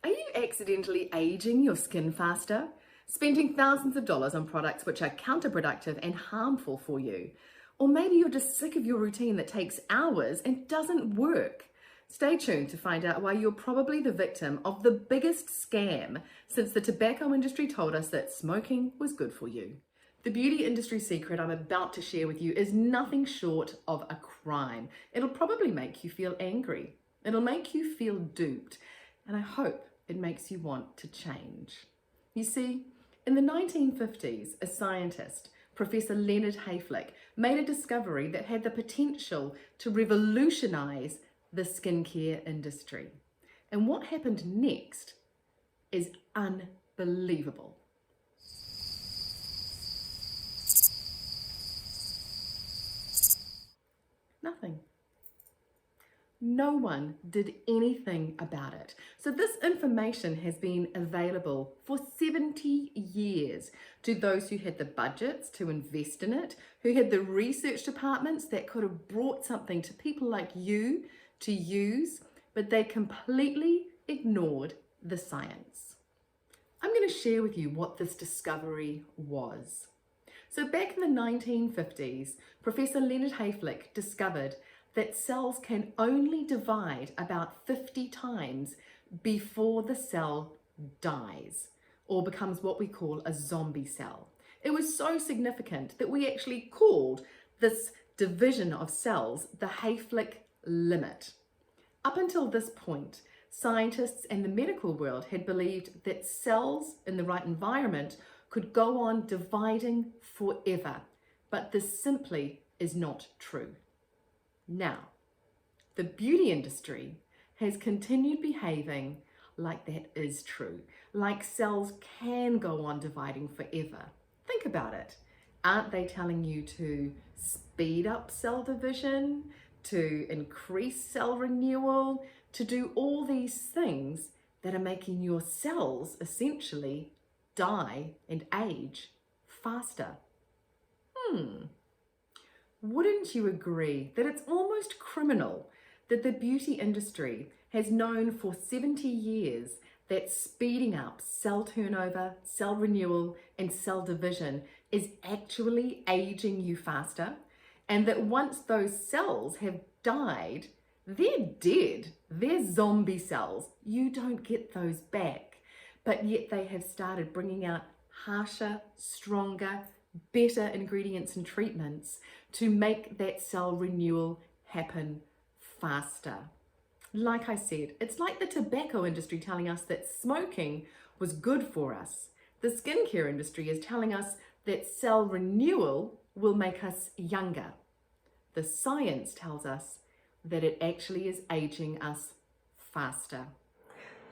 Are you accidentally aging your skin faster? Spending thousands of dollars on products which are counterproductive and harmful for you? Or maybe you're just sick of your routine that takes hours and doesn't work. Stay tuned to find out why you're probably the victim of the biggest scam since the tobacco industry told us that smoking was good for you. The beauty industry secret I'm about to share with you is nothing short of a crime. It'll probably make you feel angry. It'll make you feel duped. And I hope it makes you want to change. You see, in the 1950s, a scientist, Professor Leonard Hayflick, made a discovery that had the potential to revolutionize the skincare industry. And what happened next is unbelievable. Nothing. No one did anything about it. So this information has been available for 70 years to those who had the budgets to invest in it, who had the research departments that could have brought something to people like you to use, but they completely ignored the science. I'm going to share with you what this discovery was. So back in the 1950s, Professor Leonard Hayflick discovered that cells can only divide about 50 times before the cell dies or becomes what we call a zombie cell. It was so significant that we actually called this division of cells the Hayflick limit. Up until this point, scientists and the medical world had believed that cells in the right environment could go on dividing forever, but this simply is not true. Now, the beauty industry has continued behaving like that is true, like cells can go on dividing forever. Think about it. Aren't they telling you to speed up cell division, to increase cell renewal, to do all these things that are making your cells essentially die and age faster? Wouldn't you agree that it's almost criminal that the beauty industry has known for 70 years that speeding up cell turnover, cell renewal, and cell division is actually aging you faster? And that once those cells have died, they're dead. They're zombie cells. You don't get those back. But yet they have started bringing out harsher, stronger, better ingredients and treatments to make that cell renewal happen faster. Like I said, it's like the tobacco industry telling us that smoking was good for us. The skincare industry is telling us that cell renewal will make us younger. The science tells us that it actually is aging us faster.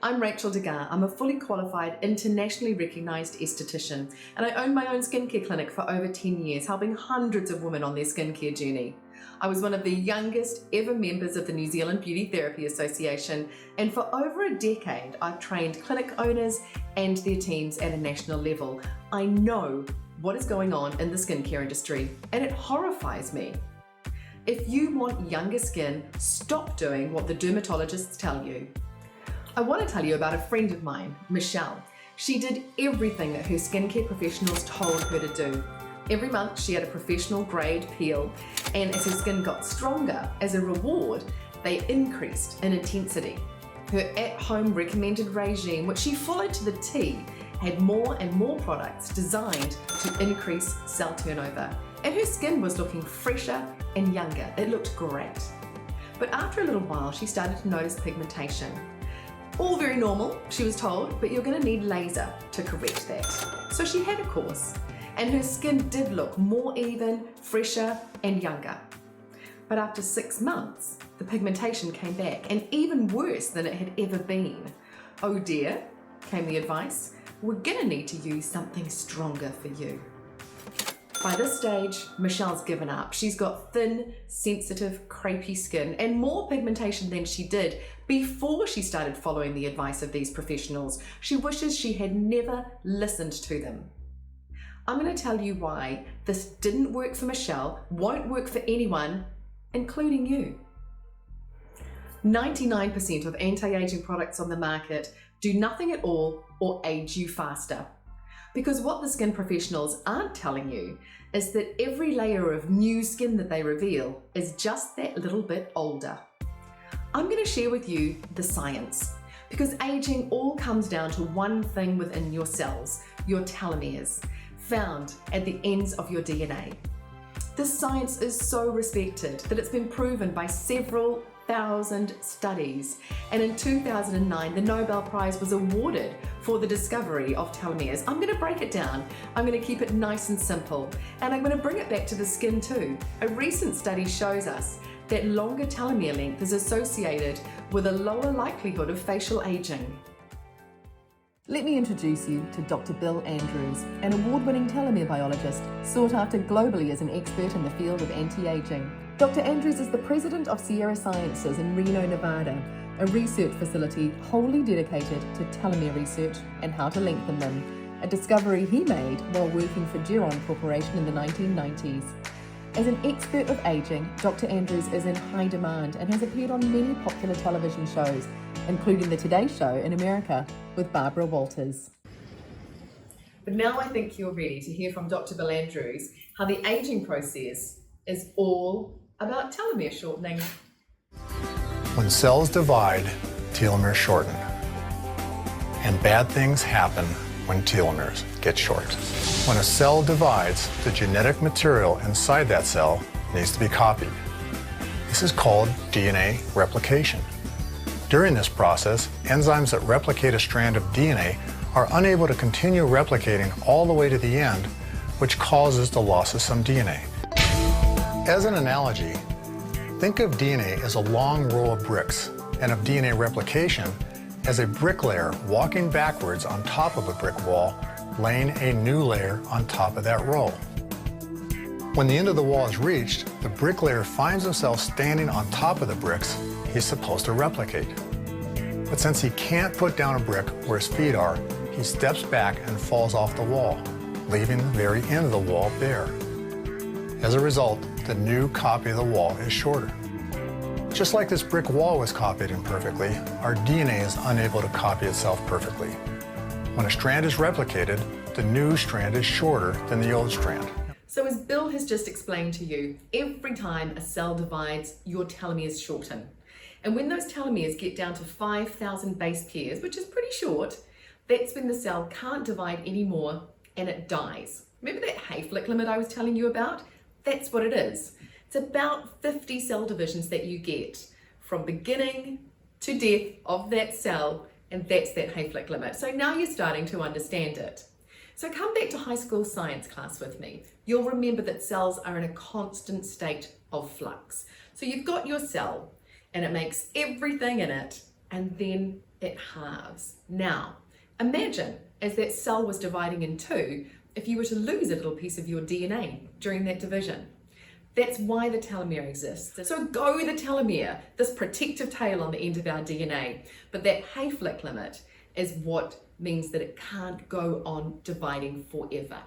I'm Rachel Degar. I'm a fully qualified, internationally recognised esthetician, and I own my own skincare clinic for over 10 years, helping hundreds of women on their skincare journey. I was one of the youngest ever members of the New Zealand Beauty Therapy Association, and for over a decade I've trained clinic owners and their teams at a national level. I know what is going on in the skincare industry, and it horrifies me. If you want younger skin, stop doing what the dermatologists tell you. I want to tell you about a friend of mine, Michelle. She did everything that her skincare professionals told her to do. Every month she had a professional grade peel, and as her skin got stronger, as a reward, they increased in intensity. Her at-home recommended regime, which she followed to the T, had more and more products designed to increase cell turnover, and her skin was looking fresher and younger. It looked great. But after a little while, she started to notice pigmentation. All very normal, she was told, but you're going to need laser to correct that. So she had a course, and her skin did look more even, fresher, and younger. But after 6 months, the pigmentation came back, and even worse than it had ever been. Oh dear, came the advice, we're going to need to use something stronger for you. By this stage, Michelle's given up. She's got thin, sensitive, crepey skin and more pigmentation than she did before she started following the advice of these professionals. She wishes she had never listened to them. I'm going to tell you why this didn't work for Michelle, won't work for anyone, including you. 99% of anti-aging products on the market do nothing at all or age you faster. Because what the skin professionals aren't telling you is that every layer of new skin that they reveal is just that little bit older. I'm going to share with you the science, because aging all comes down to one thing within your cells, your telomeres, found at the ends of your DNA. This science is so respected that it's been proven by several thousand studies, and in 2009 the Nobel Prize was awarded for the discovery of telomeres. I'm going to break it down, I'm going to keep it nice and simple, and I'm going to bring it back to the skin too. A recent study shows us that longer telomere length is associated with a lower likelihood of facial aging. Let me introduce you to Dr. Bill Andrews, an award-winning telomere biologist sought after globally as an expert in the field of anti-aging. Dr. Andrews is the president of Sierra Sciences in Reno, Nevada, a research facility wholly dedicated to telomere research and how to lengthen them, a discovery he made while working for Geron Corporation in the 1990s. As an expert of aging, Dr. Andrews is in high demand and has appeared on many popular television shows, including The Today Show in America with Barbara Walters. But now I think you're ready to hear from Dr. Bill Andrews how the aging process is all about telomere shortening. When cells divide, telomeres shorten. And bad things happen when telomeres get short. When a cell divides, the genetic material inside that cell needs to be copied. This is called DNA replication. During this process, enzymes that replicate a strand of DNA are unable to continue replicating all the way to the end, which causes the loss of some DNA. As an analogy, think of DNA as a long row of bricks, and of DNA replication as a bricklayer walking backwards on top of a brick wall, laying a new layer on top of that row. When the end of the wall is reached, the bricklayer finds himself standing on top of the bricks he's supposed to replicate. But since he can't put down a brick where his feet are, he steps back and falls off the wall, leaving the very end of the wall bare. As a result, the new copy of the wall is shorter. Just like this brick wall was copied imperfectly, our DNA is unable to copy itself perfectly. When a strand is replicated, the new strand is shorter than the old strand. So as Bill has just explained to you, every time a cell divides, your telomeres shorten. And when those telomeres get down to 5,000 base pairs, which is pretty short, that's when the cell can't divide anymore and it dies. Remember that hayflick limit I was telling you about? That's what it is. It's about 50 cell divisions that you get from beginning to death of that cell, and that's that hayflick limit. So now you're starting to understand it. So come back to high school science class with me. You'll remember that cells are in a constant state of flux. So you've got your cell and it makes everything in it, and then it halves. Now, imagine as that cell was dividing in two, if you were to lose a little piece of your DNA during that division. That's why the telomere exists. So go the telomere, this protective tail on the end of our DNA. But that hayflick limit is what means that it can't go on dividing forever.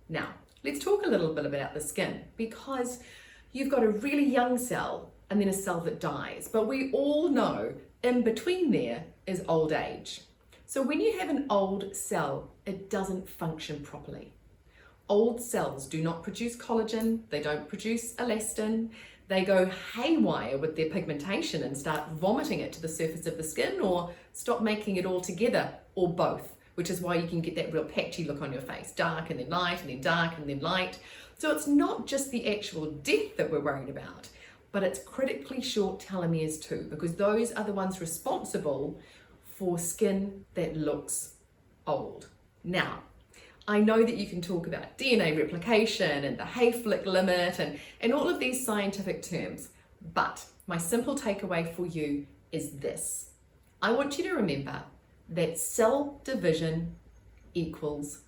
Now, let's talk a little bit about the skin, because you've got a really young cell and then a cell that dies. But we all know in between there is old age. So when you have an old cell, it doesn't function properly. Old cells do not produce collagen, they don't produce elastin, they go haywire with their pigmentation and start vomiting it to the surface of the skin, or stop making it all together, or both, which is why you can get that real patchy look on your face, dark and then light and then dark and then light. So it's not just the actual death that we're worried about, but it's critically short telomeres too, because those are the ones responsible for skin that looks old. Now, I know that you can talk about DNA replication and the hayflick limit and all of these scientific terms, but my simple takeaway for you is this. I want you to remember that cell division equals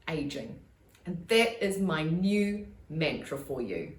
aging. And that is my new mantra for you.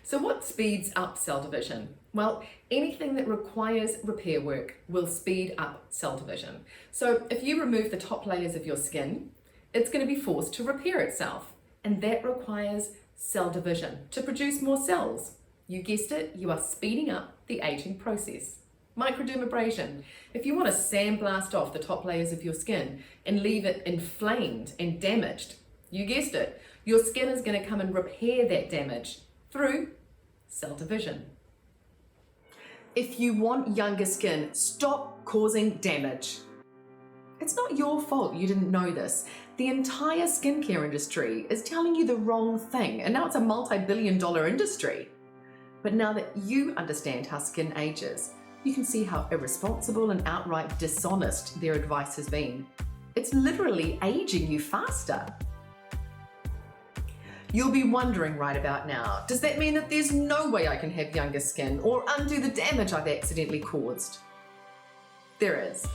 So what speeds up cell division? Well, anything that requires repair work will speed up cell division. So if you remove the top layers of your skin, it's going to be forced to repair itself. And that requires cell division to produce more cells. You guessed it, you are speeding up the aging process. Microdermabrasion. If you want to sandblast off the top layers of your skin and leave it inflamed and damaged, you guessed it, your skin is going to come and repair that damage through cell division. If you want younger skin, stop causing damage. It's not your fault you didn't know this. The entire skincare industry is telling you the wrong thing, and now it's a multi-billion-dollar industry. But now that you understand how skin ages, you can see how irresponsible and outright dishonest their advice has been. It's literally aging you faster. You'll be wondering right about now, does that mean that there's no way I can have younger skin or undo the damage I've accidentally caused? There is.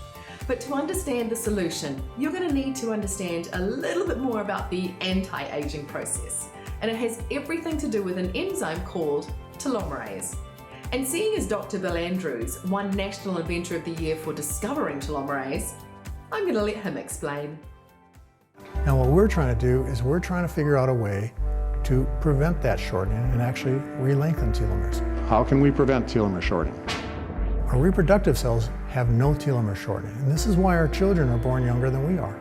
But to understand the solution, you're going to need to understand a little bit more about the anti-aging process. And it has everything to do with an enzyme called telomerase. And seeing as Dr. Bill Andrews won National Inventor of the Year for discovering telomerase, I'm going to let him explain. Now what we're trying to do is we're trying to figure out a way to prevent that shortening and actually re-lengthen telomeres. How can we prevent telomere shortening? Our reproductive cells have no telomere shortening, and this is why our children are born younger than we are,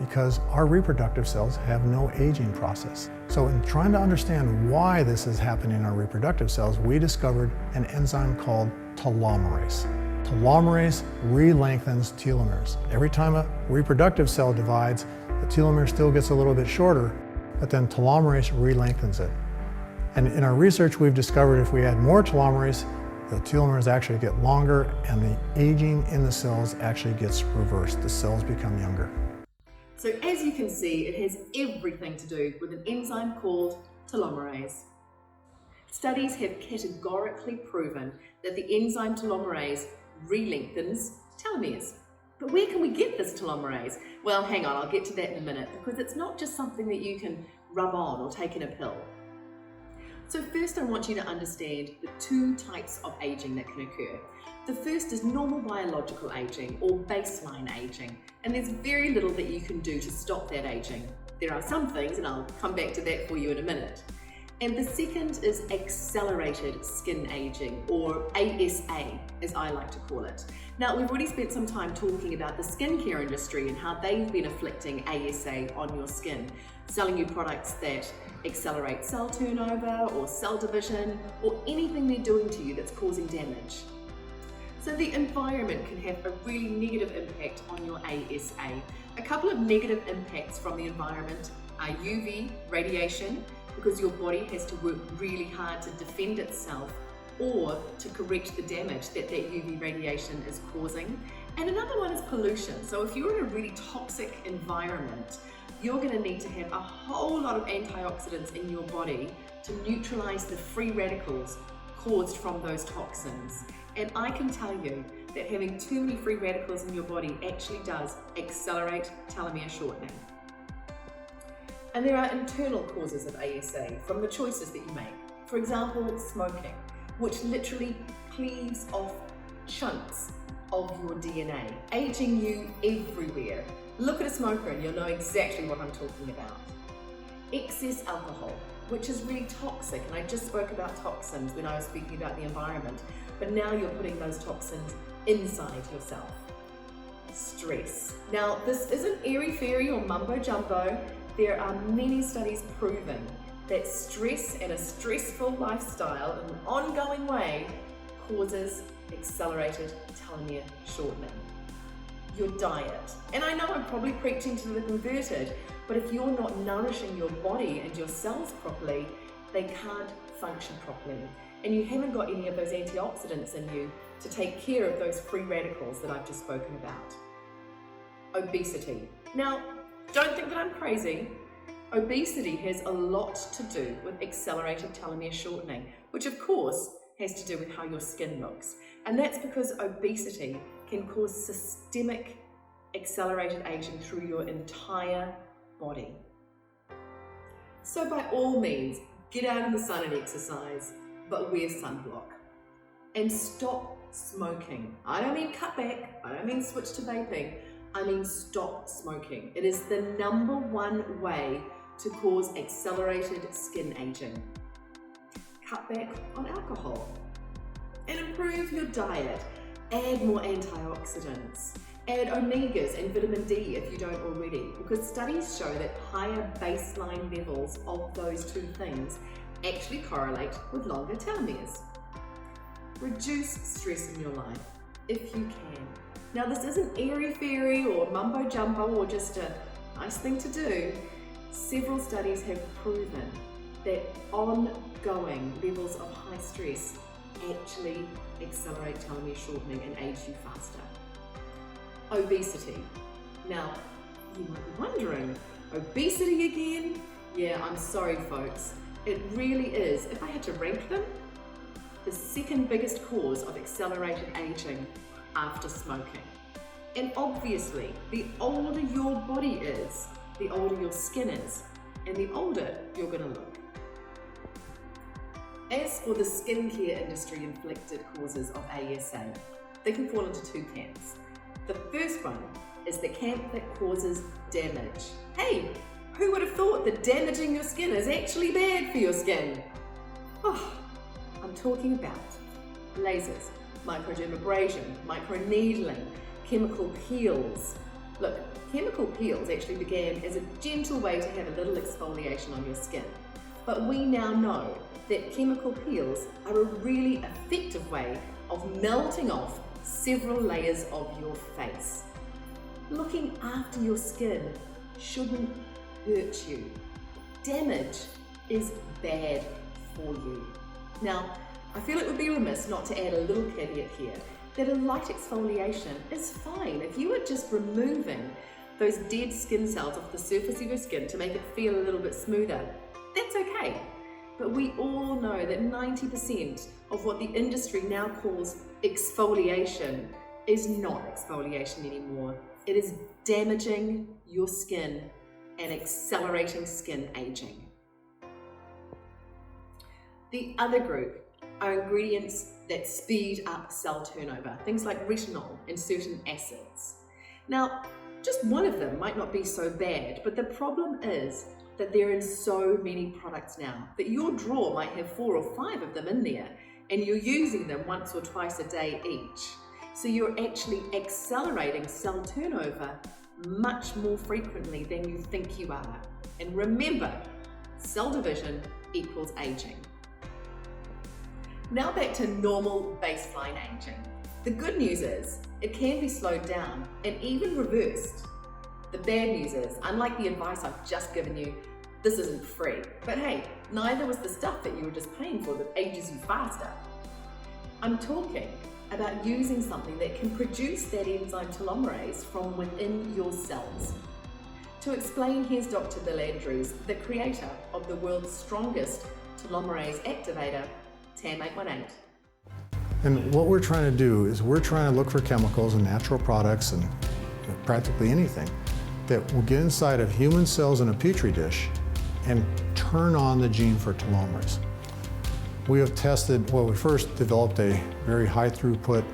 because our reproductive cells have no aging process. So in trying to understand why this is happening in our reproductive cells, we discovered an enzyme called telomerase. Telomerase re-lengthens telomeres. Every time a reproductive cell divides, the telomere still gets a little bit shorter, but then telomerase re-lengthens it. And in our research, we've discovered if we add more telomerase, the telomeres actually get longer and the aging in the cells actually gets reversed. The cells become younger. So as you can see, it has everything to do with an enzyme called telomerase. Studies have categorically proven that the enzyme telomerase re-lengthens telomeres. But where can we get this telomerase? Well, hang on, I'll get to that in a minute, because it's not just something that you can rub on or take in a pill. So first I want you to understand the two types of aging that can occur. The first is normal biological aging or baseline aging, and there's very little that you can do to stop that aging. There are some things, and I'll come back to that for you in a minute. And the second is accelerated skin aging, or ASA, as I like to call it. Now, we've already spent some time talking about the skincare industry and how they've been afflicting ASA on your skin, selling you products that accelerate cell turnover or cell division or anything they're doing to you that's causing damage. So the environment can have a really negative impact on your ASA. A couple of negative impacts from the environment are UV radiation, because your body has to work really hard to defend itself or to correct the damage that that UV radiation is causing. And another one is pollution. So if you're in a really toxic environment, you're going to need to have a whole lot of antioxidants in your body to neutralize the free radicals caused from those toxins. And I can tell you that having too many free radicals in your body actually does accelerate telomere shortening. And there are internal causes of ASA from the choices that you make. For example, smoking, which literally cleaves off chunks of your DNA, aging you everywhere. Look at a smoker and you'll know exactly what I'm talking about. Excess alcohol, which is really toxic, and I just spoke about toxins when I was speaking about the environment, but now you're putting those toxins inside yourself. Stress. Now, this isn't airy-fairy or mumbo-jumbo. There are many studies proving that stress and a stressful lifestyle in an ongoing way causes accelerated telomere shortening. Your diet. And I know I'm probably preaching to the converted, but if you're not nourishing your body and your cells properly, they can't function properly. And you haven't got any of those antioxidants in you to take care of those free radicals that I've just spoken about. Obesity. Now, don't think that I'm crazy. Obesity has a lot to do with accelerated telomere shortening, which of course has to do with how your skin looks. And that's because obesity can cause systemic accelerated aging through your entire body. So by all means, get out in the sun and exercise, but wear sunblock. And stop smoking. I don't mean cut back, I don't mean switch to vaping, I mean stop smoking. It is the #1 way to cause accelerated skin aging. cut back on alcohol, and improve your diet. Add more antioxidants. Add omegas and vitamin D if you don't already, because studies show that higher baseline levels of those two things actually correlate with longer telomeres. Reduce stress in your life if you can. Now, this isn't airy-fairy or mumbo-jumbo or just a nice thing to do. Several studies have proven that ongoing levels of high stress actually accelerate telomere shortening and age you faster. Obesity. Now, you might be wondering, obesity again? Yeah, I'm sorry folks. It really is, if I had to rank them, the second biggest cause of accelerated aging after smoking. And obviously, the older your body is, the older your skin is, and the older you're gonna look. As for the skincare industry inflicted causes of ASA, they can fall into two camps. The first one is the camp that causes damage. Hey, who would have thought that damaging your skin is actually bad for your skin? Oh, I'm talking about lasers, microdermabrasion, microneedling, chemical peels. Look, chemical peels actually began as a gentle way to have a little exfoliation on your skin. But we now know that chemical peels are a really effective way of melting off several layers of your face. Looking after your skin shouldn't hurt you. Damage is bad for you. Now, I feel it would be remiss not to add a little caveat here that a light exfoliation is fine if you are just removing those dead skin cells off the surface of your skin to make it feel a little bit smoother. That's okay. But we all know that 90% of what the industry now calls exfoliation is not exfoliation anymore. It is damaging your skin and accelerating skin aging. The other group are ingredients that speed up cell turnover, things like retinol and certain acids. Now, just one of them might not be so bad, but the problem is that they're in so many products now that your drawer might have 4 or 5 of them in there and you're using them once or twice a day each. So you're actually accelerating cell turnover much more frequently than you think you are. And remember, cell division equals aging. Now back to normal baseline aging. The good news is it can be slowed down and even reversed. The bad news is, unlike the advice I've just given you, this isn't free. But hey, neither was the stuff that you were just paying for that ages you faster. I'm talking about using something that can produce that enzyme telomerase from within your cells. To explain, here's Dr. Bill Andrews, the creator of the world's strongest telomerase activator, TAM818. And what we're trying to do is we're trying to look for chemicals and natural products and practically anything that will get inside of human cells in a petri dish and turn on the gene for telomerase. We have tested, well, we first developed a very high throughput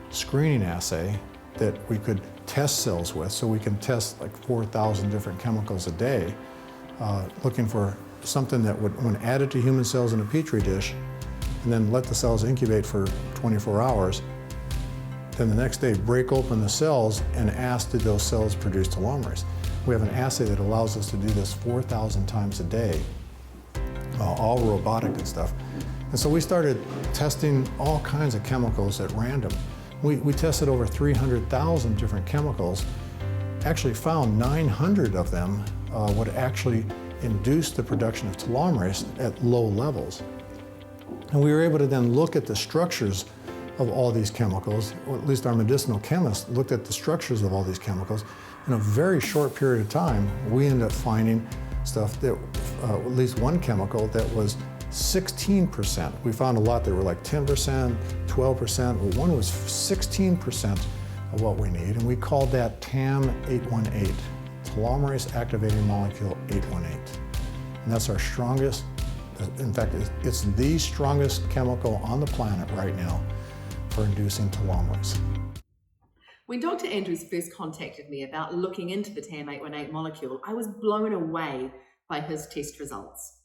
screening assay that we could test cells with, so we can test like 4,000 different chemicals a day, looking for something that would, when added to human cells in a petri dish, and then let the cells incubate for 24 hours, then the next day break open the cells and ask, did those cells produce telomerase? We have an assay that allows us to do this 4,000 times a day, all robotic and stuff. And so we started testing all kinds of chemicals at random. We tested over 300,000 different chemicals, actually found 900 of them would actually induce the production of telomerase at low levels. And we were able to then look at the structures of all these chemicals, or at least our medicinal chemists looked at the structures of all these chemicals. In a very short period of time, we ended up finding stuff that, at least one chemical that was 16%. We found a lot that were like 10%, 12%, but one was 16% of what we need, and we called that TAM818, telomerase activating molecule 818. And that's our strongest, in fact, it's the strongest chemical on the planet right now for inducing telomerase. When Dr. Andrews first contacted me about looking into the TAM818 molecule, I was blown away by his test results.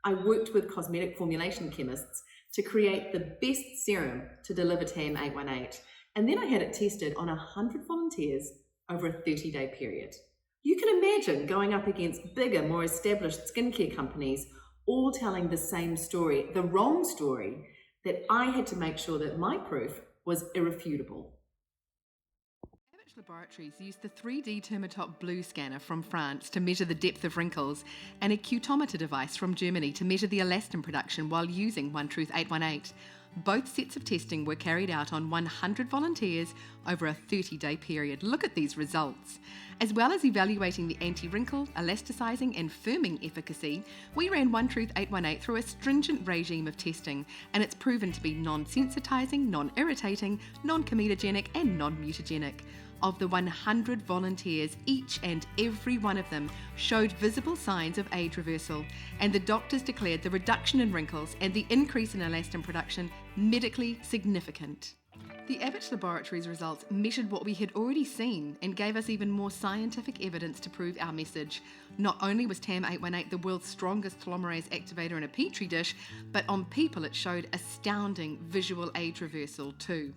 I worked with cosmetic formulation chemists to create the best serum to deliver TM818, and then I had it tested on 100 volunteers over a 30-day period. You can imagine going up against bigger, more established skincare companies, all telling the same story, the wrong story, that I had to make sure that my proof was irrefutable. Laboratories used the 3D Thermotop Blue scanner from France to measure the depth of wrinkles and a cutometer device from Germany to measure the elastin production while using OneTruth 818. Both sets of testing were carried out on 100 volunteers over a 30-day period. Look at these results. As well as evaluating the anti-wrinkle, elasticizing and firming efficacy, we ran OneTruth 818 through a stringent regime of testing, and it's proven to be non-sensitizing, non-irritating, non-comedogenic and non-mutagenic. Of the 100 volunteers, each and every one of them showed visible signs of age reversal, and the doctors declared the reduction in wrinkles and the increase in elastin production medically significant. The Abbott Laboratories results measured what we had already seen and gave us even more scientific evidence to prove our message. Not only was TM818 the world's strongest telomerase activator in a petri dish, but on people it showed astounding visual age reversal too.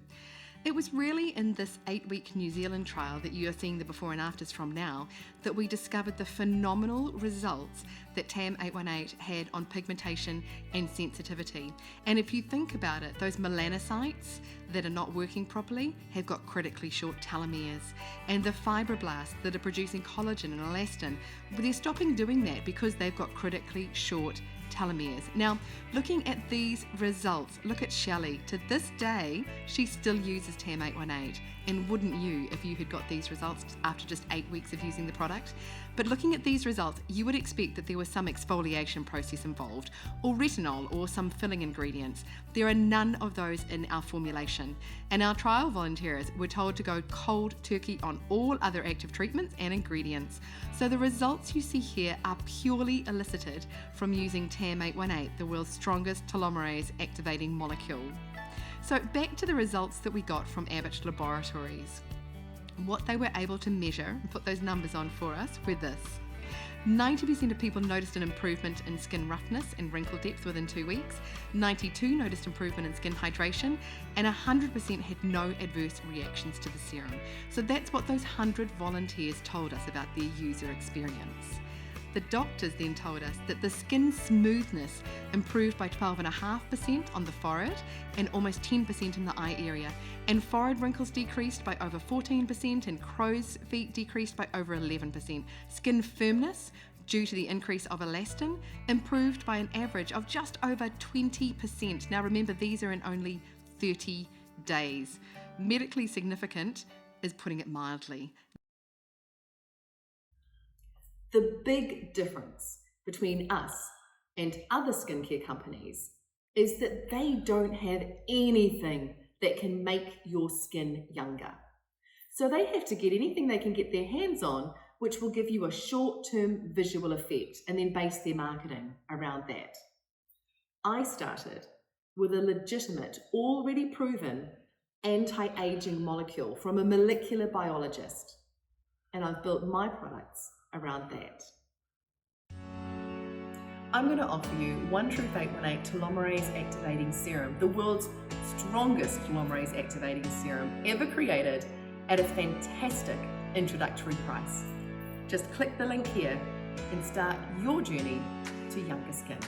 It was really in this 8-week New Zealand trial that you are seeing the before and afters from now that we discovered the phenomenal results that TM818 had on pigmentation and sensitivity. And if you think about it, those melanocytes that are not working properly have got critically short telomeres. And the fibroblasts that are producing collagen and elastin, they're stopping doing that because they've got critically short telomeres. Now, looking at these results, look at Shelley. To this day, she still uses TM818, and wouldn't you if you had got these results after just 8 weeks of using the product? But looking at these results, you would expect that there was some exfoliation process involved, or retinol, or some filling ingredients. There are none of those in our formulation, and our trial volunteers were told to go cold turkey on all other active treatments and ingredients. So the results you see here are purely elicited from using TM818, the world's strongest telomerase activating molecule. So back to the results that we got from Abbott Laboratories. What they were able to measure and put those numbers on for us were this. 90% of people noticed an improvement in skin roughness and wrinkle depth within 2 weeks, 92 noticed improvement in skin hydration, and 100% had no adverse reactions to the serum. So that's what those 100 volunteers told us about their user experience. The doctors then told us that the skin smoothness improved by 12.5% on the forehead and almost 10% in the eye area, and forehead wrinkles decreased by over 14% and crow's feet decreased by over 11%. Skin firmness, due to the increase of elastin, improved by an average of just over 20%. Now remember, these are in only 30 days. Medically significant is putting it mildly. The big difference between us and other skincare companies is that they don't have anything that can make your skin younger. So they have to get anything they can get their hands on, which will give you a short-term visual effect, and then base their marketing around that. I started with a legitimate, already proven anti-aging molecule from a molecular biologist, and I've built my products around that. I'm going to offer you OneTruth 818 Telomerase Activating Serum, the world's strongest telomerase activating serum ever created, at a fantastic introductory price. Just click the link here and start your journey to younger skin.